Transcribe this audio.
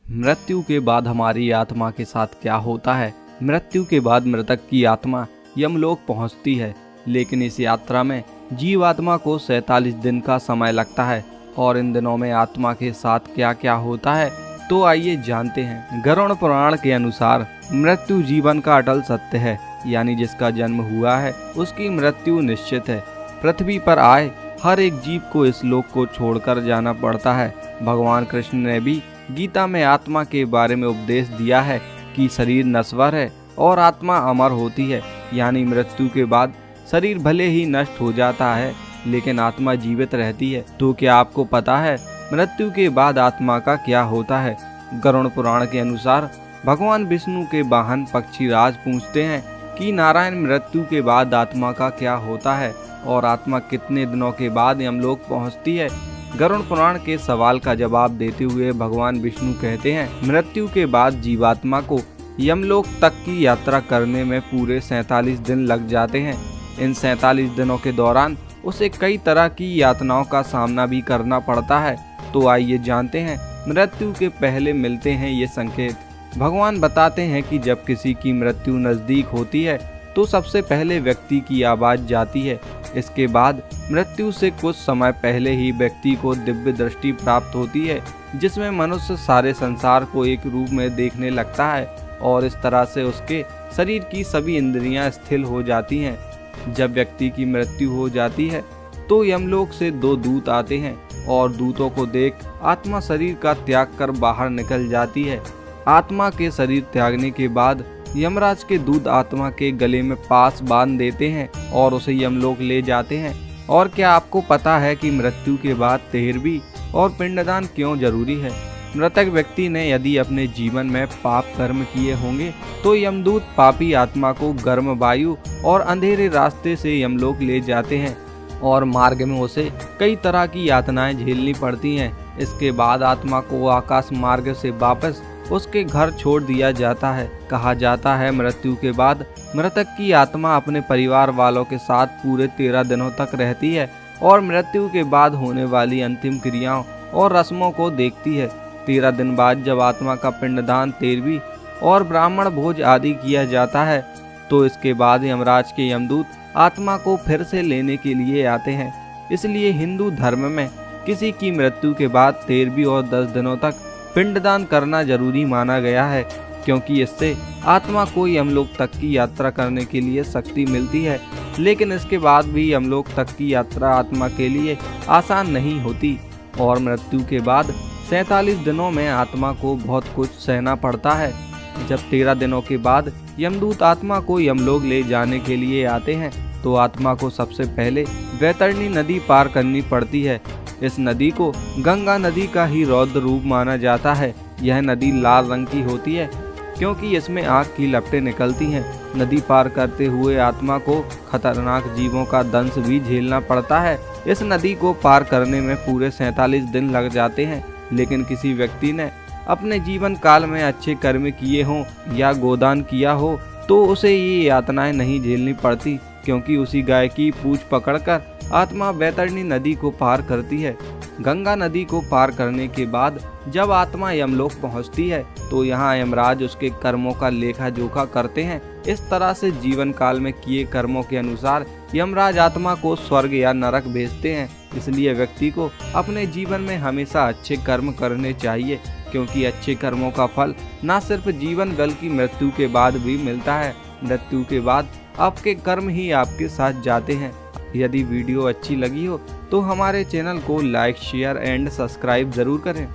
मृत्यु के बाद हमारी आत्मा के साथ क्या होता है। मृत्यु के बाद मृतक की आत्मा यमलोक पहुंचती है, लेकिन इस यात्रा में जीवात्मा को 47 दिन का समय लगता है। और इन दिनों में आत्मा के साथ क्या क्या होता है, तो आइए जानते हैं। गरुड़ पुराण के अनुसार मृत्यु जीवन का अटल सत्य है, यानी जिसका जन्म हुआ है उसकी मृत्यु निश्चित है। पृथ्वी पर आए हर एक जीव को इस लोक को छोड़कर जाना पड़ता है। भगवान कृष्ण ने भी गीता में आत्मा के बारे में उपदेश दिया है कि शरीर नश्वर है और आत्मा अमर होती है, यानी मृत्यु के बाद शरीर भले ही नष्ट हो जाता है लेकिन आत्मा जीवित रहती है। तो क्या आपको पता है मृत्यु के बाद आत्मा का क्या होता है। गरुड़ पुराण के अनुसार भगवान विष्णु के वाहन पक्षीराज पूछते हैं कि नारायण मृत्यु के बाद आत्मा का क्या होता है और आत्मा कितने दिनों के बाद यमलोक पहुंचती है। गरुड़ पुराण के सवाल का जवाब देते हुए भगवान विष्णु कहते हैं, मृत्यु के बाद जीवात्मा को यमलोक तक की यात्रा करने में पूरे 47 दिन लग जाते हैं। इन 47 दिनों के दौरान उसे कई तरह की यातनाओं का सामना भी करना पड़ता है। तो आइए जानते हैं मृत्यु के पहले मिलते हैं ये संकेत। भगवान बताते हैं कि जब किसी की मृत्यु नजदीक होती है तो सबसे पहले व्यक्ति की आवाज जाती है। इसके बाद मृत्यु से कुछ समय पहले ही व्यक्ति को दिव्य दृष्टि प्राप्त होती है, जिसमें मनुष्य सारे संसार को एक रूप में देखने लगता है और इस तरह से उसके शरीर की सभी इंद्रियां स्थिर हो जाती हैं। जब व्यक्ति की मृत्यु हो जाती है तो यमलोक से 2 दूत आते हैं और दूतों को देख आत्मा शरीर का त्याग कर बाहर निकल जाती है। आत्मा के शरीर त्यागने के बाद यमराज के दूत आत्मा के गले में पास बांध देते हैं और उसे यमलोक ले जाते हैं। और क्या आपको पता है कि मृत्यु के बाद तेहरवी और पिंडदान क्यों जरूरी है। मृतक व्यक्ति ने यदि अपने जीवन में पाप कर्म किए होंगे तो यमदूत पापी आत्मा को गर्म वायु और अंधेरे रास्ते से यमलोक ले जाते हैं और मार्ग में उसे कई तरह की यातनाएं झेलनी पड़ती हैं। इसके बाद आत्मा को आकाश मार्ग से वापस उसके घर छोड़ दिया जाता है। कहा जाता है मृत्यु के बाद मृतक की आत्मा अपने परिवार वालों के साथ पूरे 13 दिनों तक रहती है और मृत्यु के बाद होने वाली अंतिम क्रियाओं और रस्मों को देखती है। 13 दिन बाद जब आत्मा का पिंडदान, तेरवी और ब्राह्मण भोज आदि किया जाता है तो इसके बाद यमराज के यमदूत आत्मा को फिर से लेने के लिए आते हैं। इसलिए हिंदू धर्म में किसी की मृत्यु के बाद 13वीं और 10 दिनों तक पिंडदान करना जरूरी माना गया है, क्योंकि इससे आत्मा को यमलोक तक की यात्रा करने के लिए शक्ति मिलती है। लेकिन इसके बाद भी यमलोक तक की यात्रा आत्मा के लिए आसान नहीं होती और मृत्यु के बाद 47 दिनों में आत्मा को बहुत कुछ सहना पड़ता है। जब 13 दिनों के बाद यमदूत आत्मा को यमलोक ले जाने के लिए आते हैं तो आत्मा को सबसे पहले वैतरणी नदी पार करनी पड़ती है। इस नदी को गंगा नदी का ही रौद्र रूप माना जाता है। यह नदी लाल रंग की होती है क्योंकि इसमें आग की लपटें निकलती हैं। नदी पार करते हुए आत्मा को खतरनाक जीवों का दंश भी झेलना पड़ता है। इस नदी को पार करने में पूरे 47 दिन लग जाते हैं। लेकिन किसी व्यक्ति ने अपने जीवन काल में अच्छे कर्म किए हों या गोदान किया हो तो उसे ये यातनाएं नहीं झेलनी पड़ती, क्योंकि उसी गाय की पूंछ पकड़कर आत्मा वैतरणी नदी को पार करती है। गंगा नदी को पार करने के बाद जब आत्मा यमलोक पहुंचती है तो यहाँ यमराज उसके कर्मों का लेखा जोखा करते हैं। इस तरह से जीवन काल में किए कर्मों के अनुसार यमराज आत्मा को स्वर्ग या नरक भेजते हैं। इसलिए व्यक्ति को अपने जीवन में हमेशा अच्छे कर्म करने चाहिए, क्योंकि अच्छे कर्मों का फल न सिर्फ जीवन बल्कि मृत्यु के बाद भी मिलता है। मृत्यु के बाद आपके कर्म ही आपके साथ जाते हैं। यदि वीडियो अच्छी लगी हो तो हमारे चैनल को लाइक, शेयर एंड सब्सक्राइब जरूर करें।